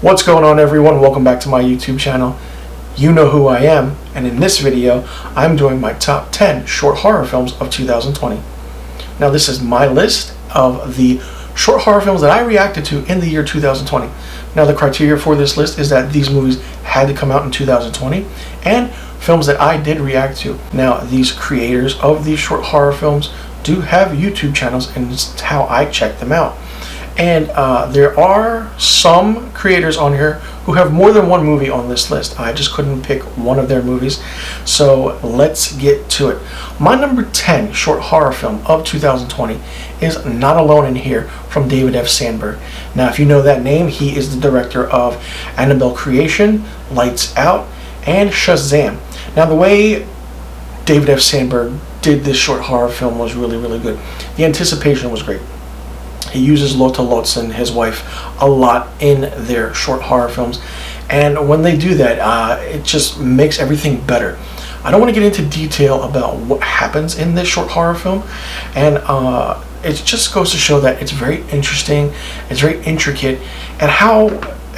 What's going on, everyone? Welcome back to my YouTube channel. You know who I am, and in this video I'm doing my top 10 short horror films of 2020. Now this is my list of the short horror films that I reacted to in the year 2020. Now the criteria for this list is that these movies had to come out in 2020 and films that I did react to. Now these creators of these short horror films do have YouTube channels, and it's how I check them out. And there are some creators on here who have more than one movie on this list. I just couldn't pick one of their movies, so let's get to it. My number 10 short horror film of 2020 is Not Alone in Here from David F. Sandberg. Now if you know that name, he is the director of Annabelle Creation, Lights Out, and Shazam. Now the way David F. Sandberg did this short horror film was really good. The anticipation was great. He uses Lotte Lutz and his wife a lot in their short horror films, and when they do that, it just makes everything better. I don't want to get into detail about what happens in this short horror film, and it just goes to show that it's very interesting, it's very intricate, and how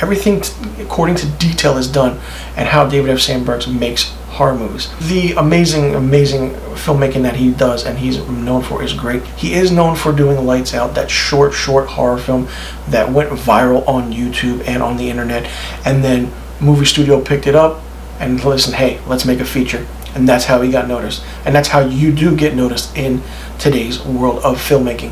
everything according to detail is done, and how David F. Sandberg makes horror movies. The amazing filmmaking that he does and he's known for is great. He is known for doing Lights Out, that short horror film that went viral on YouTube and on the internet, and then movie studio picked it up and listened, hey, let's make a feature. And that's how he got noticed, and that's how you do get noticed in today's world of filmmaking.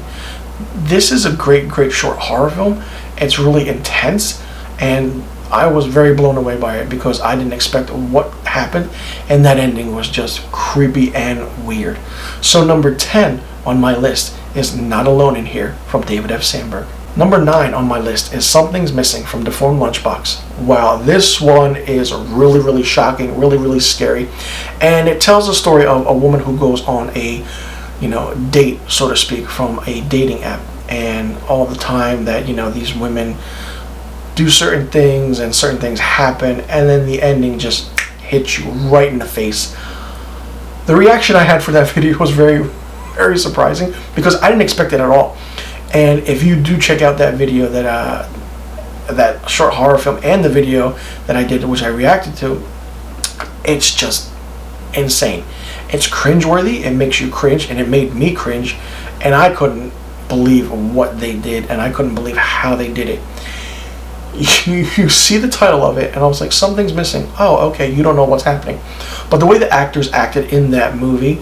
This is a great short horror film. It's really intense, and I was very blown away by it because I didn't expect what happened, and that ending was just creepy and weird. So number 10 on my list is Not Alone in Here from David F. Sandberg. Number 9 on my list is Something's Missing from Deformed Lunchbox. Wow, this one is really shocking, really scary, and it tells the story of a woman who goes on a date, so to speak, from a dating app, and all the time that these women do certain things and certain things happen, and then the ending just hits you right in the face. The reaction I had for that video was very surprising because I didn't expect it at all. And if you do check out that video, that short horror film, and the video that I did, which I reacted to, it's just insane. It's cringeworthy, it makes you cringe, and it made me cringe, and I couldn't believe what they did, and I couldn't believe how they did it. You see the title of it, and I was like, something's missing. Oh, okay, you don't know what's happening. But the way the actors acted in that movie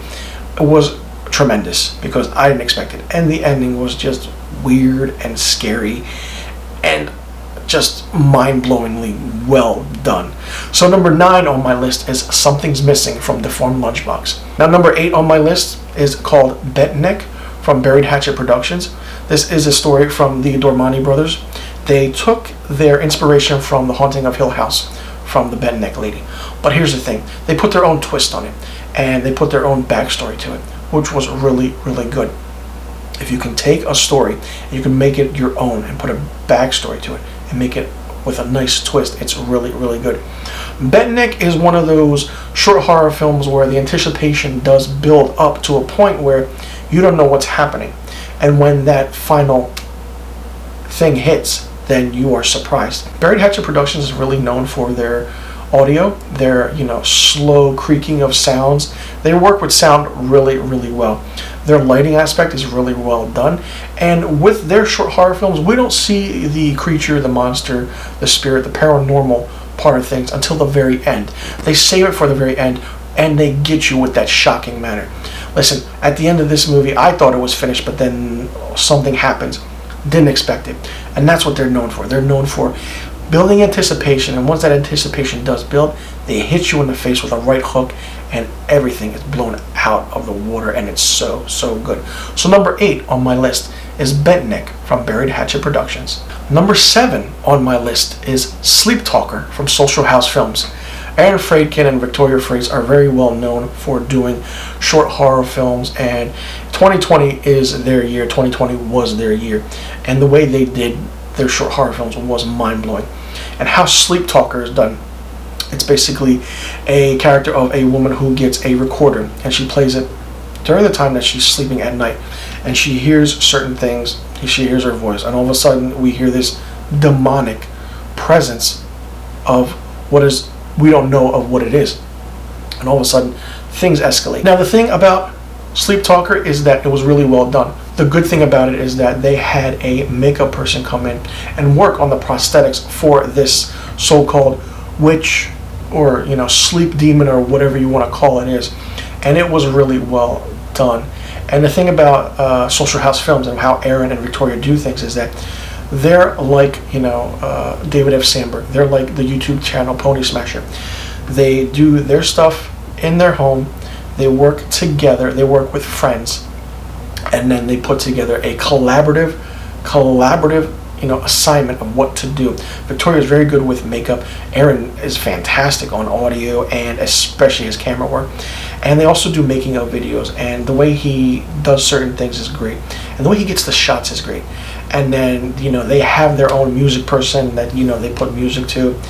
was tremendous because I didn't expect it. And the ending was just weird and scary and just mind-blowingly well done. So number 9 on my list is Something's Missing from Deformed Lunchbox. Now number 8 on my list is called Bentnick from Buried Hatchet Productions. This is a story from the Dormani brothers. They took their inspiration from The Haunting of Hill House from the Bentnick lady. But here's the thing, they put their own twist on it, and they put their own backstory to it, which was really good. If you can take a story and you can make it your own and put a backstory to it and make it with a nice twist, it's really good. Bentnick is one of those short horror films where the anticipation does build up to a point where you don't know what's happening, and when that final thing hits, then you are surprised. Buried Hatchet Productions is really known for their audio, their slow creaking of sounds. They work with sound really well. Their lighting aspect is really well done, and with their short horror films, we don't see the creature, the monster, the spirit, the paranormal part of things until the very end. They save it for the very end, and they get you with that shocking manner. Listen, at the end of this movie, I thought it was finished, but then something happens. Didn't expect it, and that's what they're known for. They're known for building anticipation, and once that anticipation does build, they hit you in the face with a right hook, and everything is blown out of the water, and it's so good. So number 8 on my list is Bentnick from Buried Hatchet Productions. Number 7 on my list is Sleep Talker from Social House Films. Aaron Friedkin and Victoria Freitas are very well known for doing short horror films, and 2020 is their year. 2020 was their year, and the way they did their short horror films was mind-blowing. And how Sleep Talker is done, it's basically a character of a woman who gets a recorder, and she plays it during the time that she's sleeping at night, and she hears certain things. She hears her voice, and all of a sudden we hear this demonic presence of what is, we don't know of what it is. And all of a sudden, things escalate. Now, the thing about Sleep Talker is that it was really well done. The good thing about it is that they had a makeup person come in and work on the prosthetics for this so-called witch, or sleep demon, or whatever you want to call it is, and it was really well done. And the thing about Social House Films and how Aaron and Victoria do things is that they're like David F. Sandberg. They're like the YouTube channel Ponysmasher. They do their stuff in their home. They work together. They work with friends, and then they put together a collaborative assignment of what to do. Victoria is very good with makeup. Aaron is fantastic on audio and especially his camera work. And they also do making of videos, and the way he does certain things is great, and the way he gets the shots is great. And then they have their own music person that they put music to,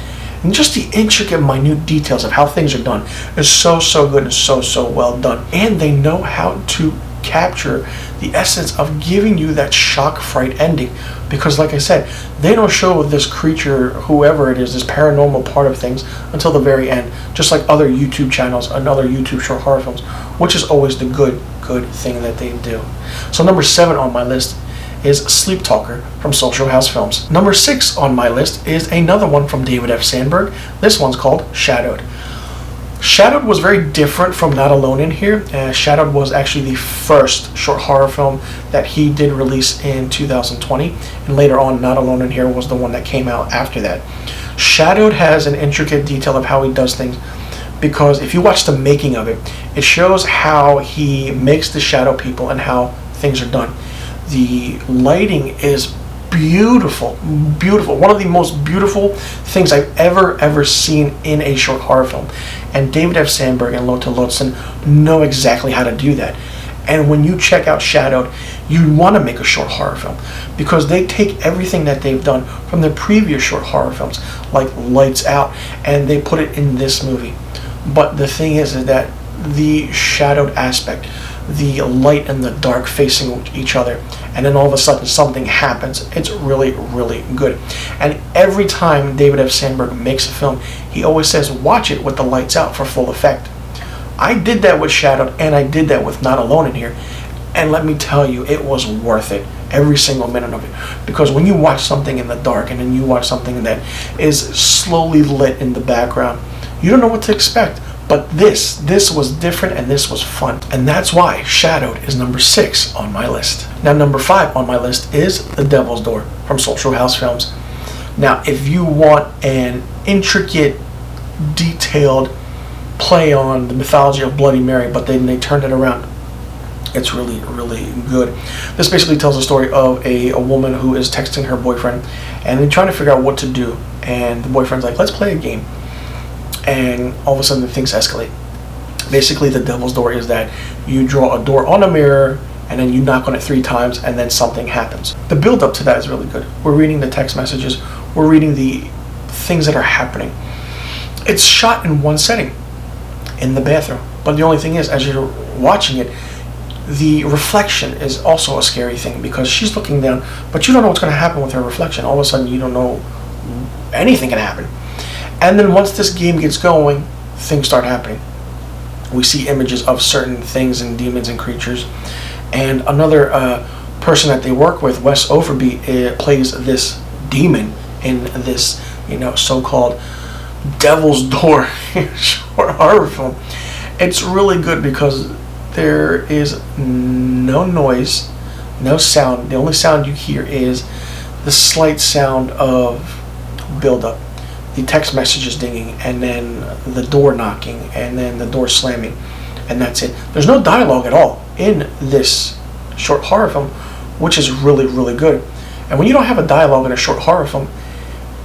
and just the intricate, minute details of how things are done is so good and so well done. And they know how to capture the essence of giving you that shock fright ending, because like I said, they don't show this creature, whoever it is, this paranormal part of things, until the very end, just like other YouTube channels and other YouTube short horror films, which is always the good thing that they do. So number 7 on my list is Sleep Talker from Social House Films. Number 6 on my list is another one from David F. Sandberg. This one's called Shadowed. Shadowed was very different from Not Alone in Here. Shadowed was actually the first short horror film that he did release in 2020, and later on Not Alone in Here was the one that came out after that. Shadowed has an intricate detail of how he does things, because if you watch the making of it, it shows how he makes the shadow people and how things are done. The lighting is beautiful. One of the most beautiful things I've ever seen in a short horror film. And David F. Sandberg and Lotte Lodson know exactly how to do that. And when you check out Shadowed, you want to make a short horror film, because they take everything that they've done from their previous short horror films, like Lights Out, and they put it in this movie. But the thing is that the shadowed aspect, the light and the dark facing each other, and then all of a sudden something happens. It's really good. And every time David F. Sandberg makes a film, he always says, watch it with the lights out for full effect. I did that with Shadowed, and I did that with Not Alone in Here, and let me tell you, it was worth it, every single minute of it. Because when you watch something in the dark, and then you watch something that is slowly lit in the background, you don't know what to expect. But this was different, and this was fun. And that's why Shadowed is number 6 on my list. Now, number 5 on my list is The Devil's Door from Social House Films. Now, if you want an intricate, detailed play on the mythology of Bloody Mary, but then they turned it around, it's really good. This basically tells the story of a woman who is texting her boyfriend, and they're trying to figure out what to do. And the boyfriend's like, let's play a game. And all of a sudden things escalate. Basically, the devil's door is that you draw a door on a mirror, and then you knock on it 3 times, and then something happens. The build up to that is really good. We're reading the text messages, we're reading the things that are happening. It's shot in one setting, in the bathroom. But the only thing is, as you're watching it, the reflection is also a scary thing, because she's looking down, but you don't know what's going to happen with her reflection. All of a sudden, you don't know, anything can happen. And then once this game gets going, things start happening. We see images of certain things and demons and creatures. And another person that they work with, Wes Overby, plays this demon in this, so-called Devil's Door short horror film. It's really good because there is no noise, no sound. The only sound you hear is the slight sound of build-up. The text messages dinging, and then the door knocking, and then the door slamming, and that's it. There's no dialogue at all in this short horror film, which is really good. And when you don't have a dialogue in a short horror film,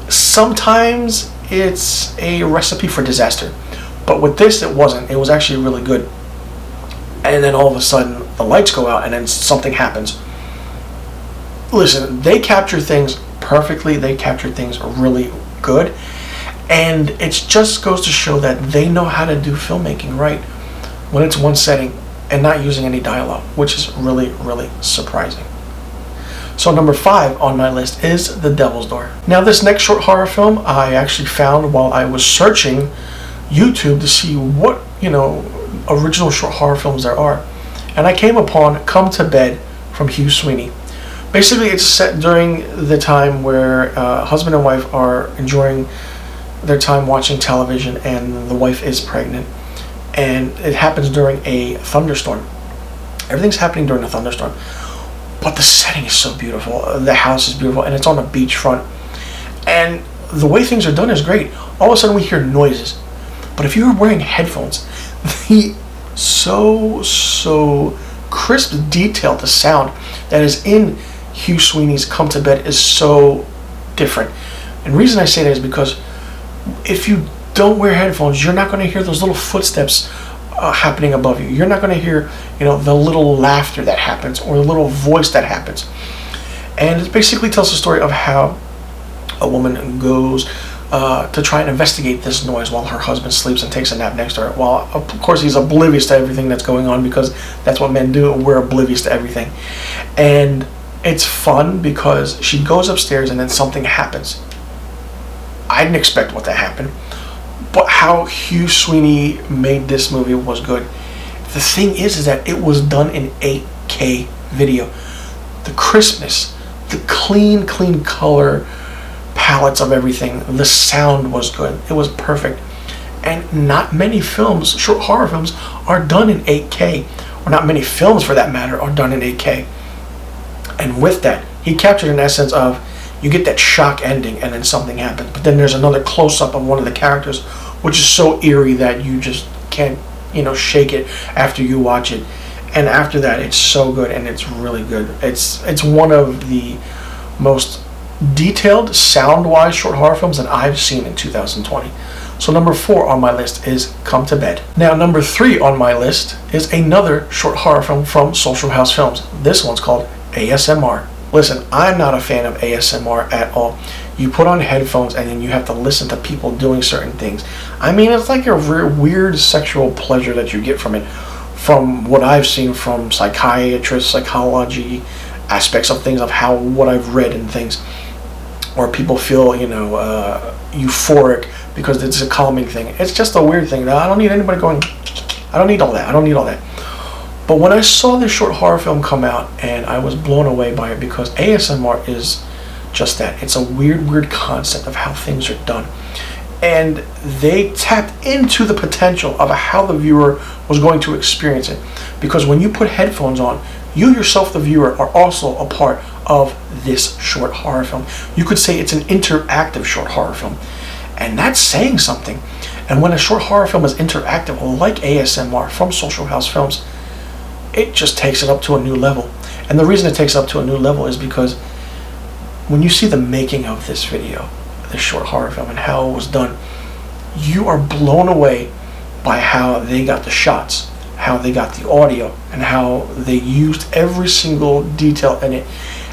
sometimes it's a recipe for disaster. But with this, it wasn't. It was actually really good. And then all of a sudden, the lights go out, and then something happens. Listen, they capture things perfectly. They capture things really good. And it just goes to show that they know how to do filmmaking right when it's one setting and not using any dialogue, which is really surprising. So number 5 on my list is The Devil's Door. Now this next short horror film I actually found while I was searching YouTube to see what, original short horror films there are. And I came upon Come to Bed from Hugh Sweeney. Basically, it's set during the time where husband and wife are enjoying their time watching television, and the wife is pregnant. And it happens during a thunderstorm. Everything's happening during a thunderstorm. But the setting is so beautiful. The house is beautiful, and it's on a beachfront. And the way things are done is great. All of a sudden, we hear noises. But if you're wearing headphones, the so crisp detail, the sound that is in Hugh Sweeney's Come to Bed is so different. And the reason I say that is because if you don't wear headphones, you're not going to hear those little footsteps happening above you. You're not going to hear, the little laughter that happens or the little voice that happens. And it basically tells the story of how a woman goes to try and investigate this noise while her husband sleeps and takes a nap next to her. While, of course, he's oblivious to everything that's going on, because that's what men do. We're oblivious to everything. And it's fun because she goes upstairs and then something happens. I didn't expect what to happen, but how Hugh Sweeney made this movie was good. The thing is that it was done in 8K video. The crispness, the clean color palettes of everything, the sound was good. It was perfect. And not many films, short horror films, are done in 8K, or not many films for that matter are done in 8K. And with that, he captured an essence of, you get that shock ending and then something happens, but then there's another close-up of one of the characters, which is so eerie that you just can't, shake it after you watch it. And after that, it's so good, and it's really good. It's one of the most detailed, sound-wise short horror films that I've seen in 2020. So number 4 on my list is Come to Bed. Now number 3 on my list is another short horror film from Social House Films. This one's called ASMR. Listen, I'm not a fan of ASMR at all. You put on headphones and then you have to listen to people doing certain things. I mean, it's like a weird sexual pleasure that you get from it. From what I've seen from psychiatrists, psychology, aspects of things, of what I've read and things. Or people feel, euphoric because it's a calming thing. It's just a weird thing. I don't need anybody going, I don't need all that. But when I saw this short horror film come out, and I was blown away by it, because ASMR is just that. It's a weird concept of how things are done. And they tapped into the potential of how the viewer was going to experience it. Because when you put headphones on, you yourself, the viewer, are also a part of this short horror film. You could say it's an interactive short horror film. And that's saying something. And when a short horror film is interactive, like ASMR from Social House Films, it just takes it up to a new level. And the reason it takes it up to a new level is because when you see the making of this video, this short horror film, and how it was done, you are blown away by how they got the shots, how they got the audio, and how they used every single detail in it.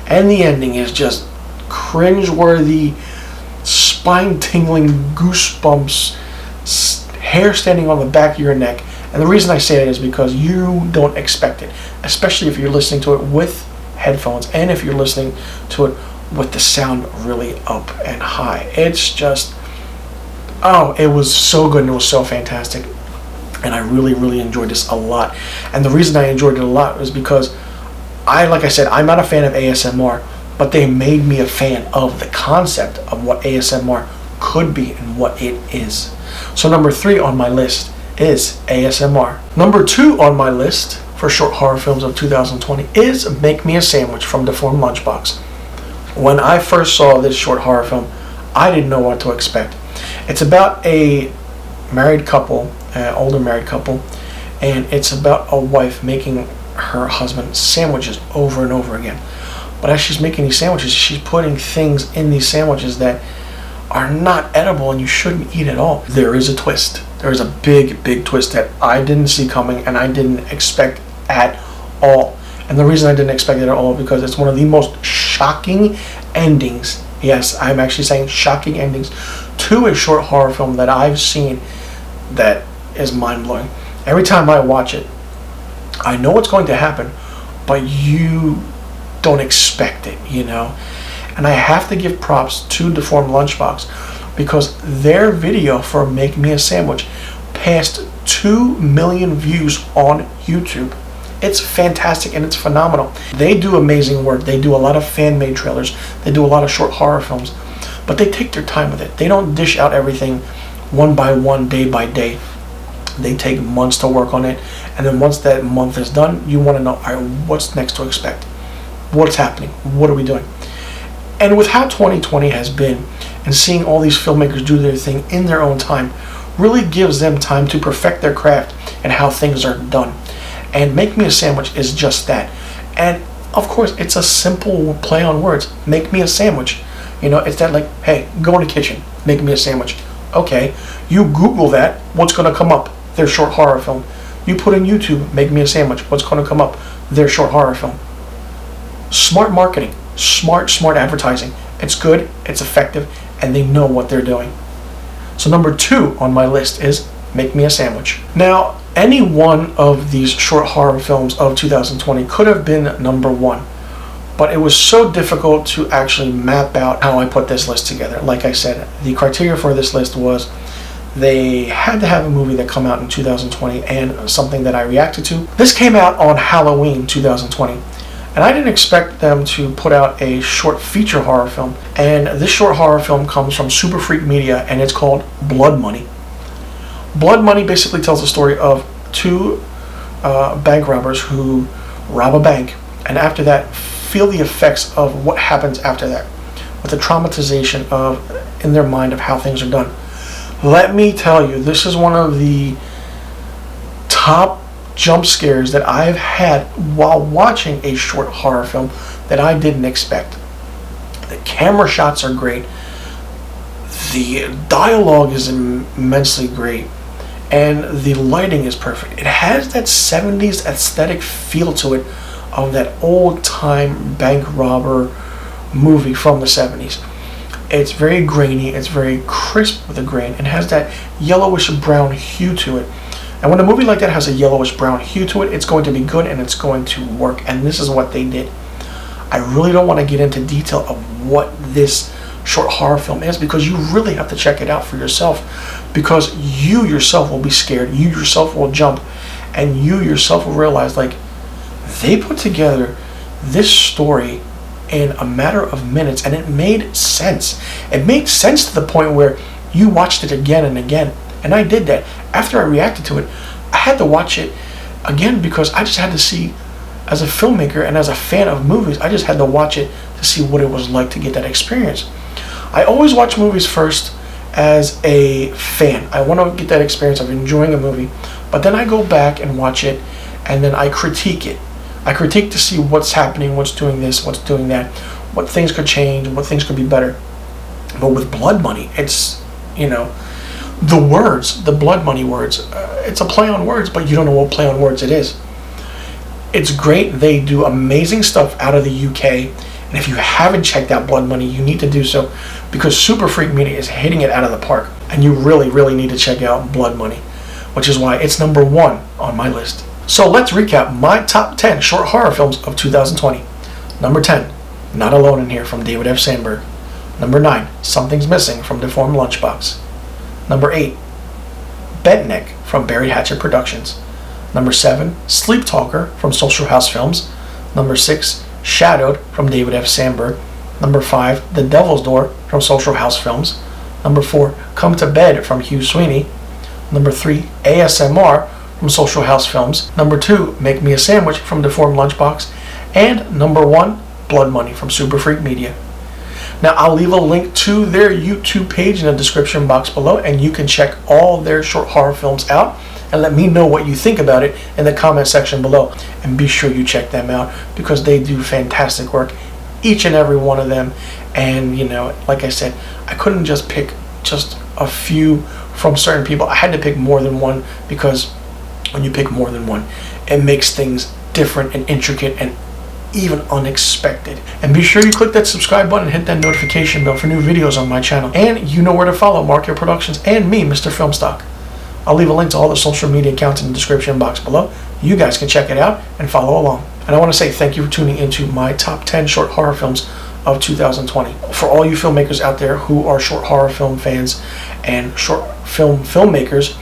And the ending is just cringe-worthy, spine-tingling, goosebumps, hair standing on the back of your neck. And the reason I say that is because you don't expect it, especially if you're listening to it with headphones, and if you're listening to it with the sound really up and high. It's just, it was so good, and it was so fantastic. And I really enjoyed this a lot. And the reason I enjoyed it a lot was because like I said, I'm not a fan of ASMR, but they made me a fan of the concept of what ASMR could be and what it is. So number 3 on my list is ASMR. Number 2 on my list for short horror films of 2020 is Make Me a Sandwich from Deformed Lunchbox. When I first saw this short horror film, I didn't know what to expect. It's about a married couple, an older married couple, and it's about a wife making her husband sandwiches over and over again. But as she's making these sandwiches, she's putting things in these sandwiches that are not edible and you shouldn't eat at all. There is a twist. There is a big twist that I didn't see coming and I didn't expect at all. And the reason I didn't expect it at all is because it's one of the most shocking endings. Yes, I'm actually saying shocking endings to a short horror film that I've seen that is mind-blowing. Every time I watch it, I know what's going to happen, but you don't expect it, you know. And I have to give props to Deformed Lunchbox, because their video for Make Me a Sandwich passed 2 million views on YouTube. It's fantastic and it's phenomenal. They do amazing work. They do a lot of fan-made trailers. They do a lot of short horror films, but they take their time with it. They don't dish out everything one by one, day by day. They take months to work on it, and then once that month is done, you want to know, all right, what's next to expect? What's happening? What are we doing? And with how 2020 has been, and seeing all these filmmakers do their thing in their own time, really gives them time to perfect their craft and how things are done. And Make Me a Sandwich is just that. And of course, it's a simple play on words. Make me a sandwich. You know, it's that like, hey, go in the kitchen, make me a sandwich. Okay, you Google that, what's going to come up? Their short horror film. You put in YouTube, Make Me a Sandwich, what's going to come up? Their short horror film. Smart marketing, smart advertising. It's good, it's effective, and they know what they're doing. So number 2 on my list is Make Me a Sandwich. Now, any one of these short horror films of 2020 could have been number 1, but it was so difficult to actually map out how I put this list together. Like I said, the criteria for this list was they had to have a movie that come out in 2020 and something that I reacted to. This came out on Halloween 2020, and I didn't expect them to put out a short feature horror film. And this short horror film comes from SuperFreak Media, and it's called Blood Money. Blood Money basically tells the story of 2 bank robbers who rob a bank, and after that feel the effects of what happens after that, with the traumatization of in their mind of how things are done. Let me tell you, this is one of the top jump scares that I've had while watching a short horror film that I didn't expect. The camera shots are great. The dialogue is immensely great. And the lighting is perfect. It has that 70s aesthetic feel to it of that old-time bank robber movie from the 70s. It's very grainy, it's very crisp with the grain, and has that yellowish brown hue to it. And when a movie like that has a yellowish brown hue to it, it's going to be good and it's going to work. And this is what they did. I really don't want to get into detail of what this short horror film is, because you really have to check it out for yourself, because you yourself will be scared, you yourself will jump, and you yourself will realize, like, they put together this story in a matter of minutes, and it made sense. It made sense to the point where you watched it again and again. And I did that. After I reacted to it, I had to watch it again, because I just had to see, as a filmmaker and as a fan of movies, I just had to watch it to see what it was like to get that experience. I always watch movies first as a fan. I want to get that experience of enjoying a movie, but then I go back and watch it, and then I critique it. I critique to see what's happening, what's doing this, what's doing that, what things could change, what things could be better. But with Blood Money, it's, you know, the words, the Blood Money words, it's a play on words, but you don't know what play on words it is. It's great. They do amazing stuff out of the UK, and if you haven't checked out Blood Money, you need to do so, because SuperFreak Media is hitting it out of the park, and you really need to check out Blood Money, which is why it's number 1 on my list. So let's recap my top 10 short horror films of 2020. Number 10, Not Alone in Here from David F. Sandberg. Number 9, Something's Missing from Deformed Lunchbox. Number 8, Bentneck from Buried Hatchet Productions. Number 7, Sleep Talker from Social House Films. Number 6, Shadowed from David F. Sandberg. Number 5, The Devil's Door from Social House Films. Number 4, Come to Bed from Hugh Sweeney. Number 3, ASMR from Social House Films. Number 2, Make Me a Sandwich from Deformed Lunchbox. And number 1, Blood Money from SuperFreak Media. Now, I'll leave a link to their YouTube page in the description box below, and you can check all their short horror films out and let me know what you think about it in the comment section below. And be sure you check them out, because they do fantastic work, each and every one of them. And, you know, like I said, I couldn't just pick just a few from certain people. I had to pick more than one, because when you pick more than one, it makes things different and intricate and even unexpected. And be sure you click that subscribe button and hit that notification bell for new videos on my channel. And you know where to follow Marchio Productions and me, Mr. Filmstock. I'll leave a link to all the social media accounts in the description box below. You guys can check it out and follow along. And I want to say thank you for tuning into my top 10 short horror films of 2020. For all you filmmakers out there who are short horror film fans and short film filmmakers,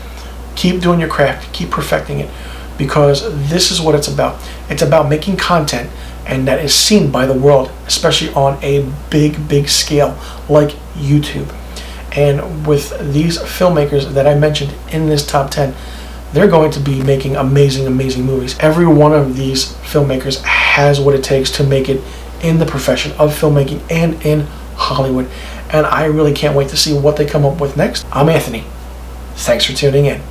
keep doing your craft, keep perfecting it, because this is what it's about. It's about making content and that is seen by the world, especially on a big scale like YouTube. And with these filmmakers that I mentioned in this top 10, they're going to be making amazing movies. Every one of these filmmakers has what it takes to make it in the profession of filmmaking and in Hollywood. And I really can't wait to see what they come up with next. I'm Anthony. Thanks for tuning in.